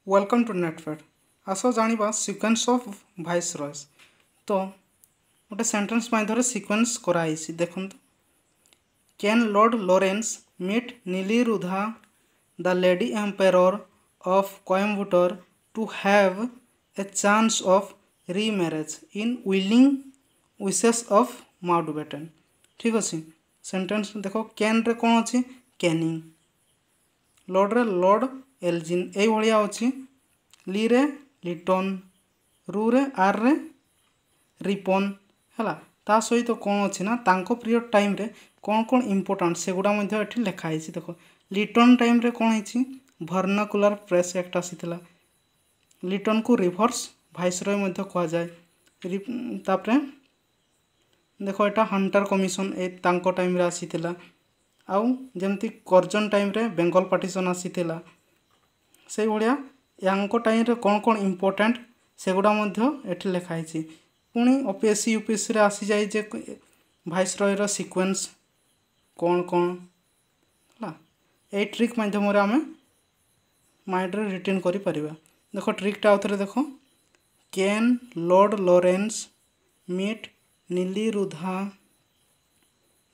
Welcome to नेटफेड। आस जानिबा सिक्वेंस ऑफ वाइसरॉयज। तो गोटे सेंटेंस मध्य सिक्वेंस कराई देखंतु। Can lord Lawrence meet Nilirudha the lady emperor of Coimbatore to have a chance of remarriage in willing विशेष ऑफ माउंटबेटन। ठीक अच्छे सेंटेंस देखो कैन रे कौन अच्छी कैनिंग, लॉर्ड रे लॉर्ड एल्जिन ये अच्छी, ली रे लिटन, रु रे आर रे रिपन है। ता सहित कौन अच्छी ना तांको पीरियड टाइम रे कौन कौन इम्पोर्टाट से गुड़ा लिखाई। देख लिटन टाइम रे कौन है वर्नाकुलर प्रेस एक्ट आसीला। लिटन को रिभर्स वाइसरॉय कह जाए। तापरे देख यहाँ हंटर कमिशन ए तांको टाइम रे आसीला। आउ जमती कर्जन टाइम रे बेंगल पार्टीशन आसीला। से भाया यांको टाइम रे कौन कौन इम्पोर्टाट से गुड़ा एठी लिखाई। पुणी ओपीएससी यूपीएससी रे आसी जाए जे वाइसरॉय रो सीक्वेंस कौन कौन है। ये ट्रिक माध्यम आम माइंड रे रिटेन करि परिबा। देखो ट्रिकटा आउथरे देख can lord Lawrence meet Nilirudha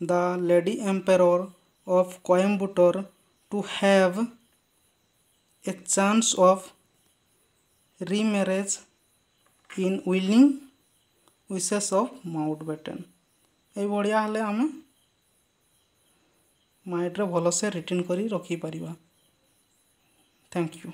the lady emperor of Coimbatore to have a chance of remarriage in willing विशेष ऑफ माउंटबेटन। ये बढ़िया हेले आम माइंड रे भलसे रिटेन करी रखी परिबा। Thank you.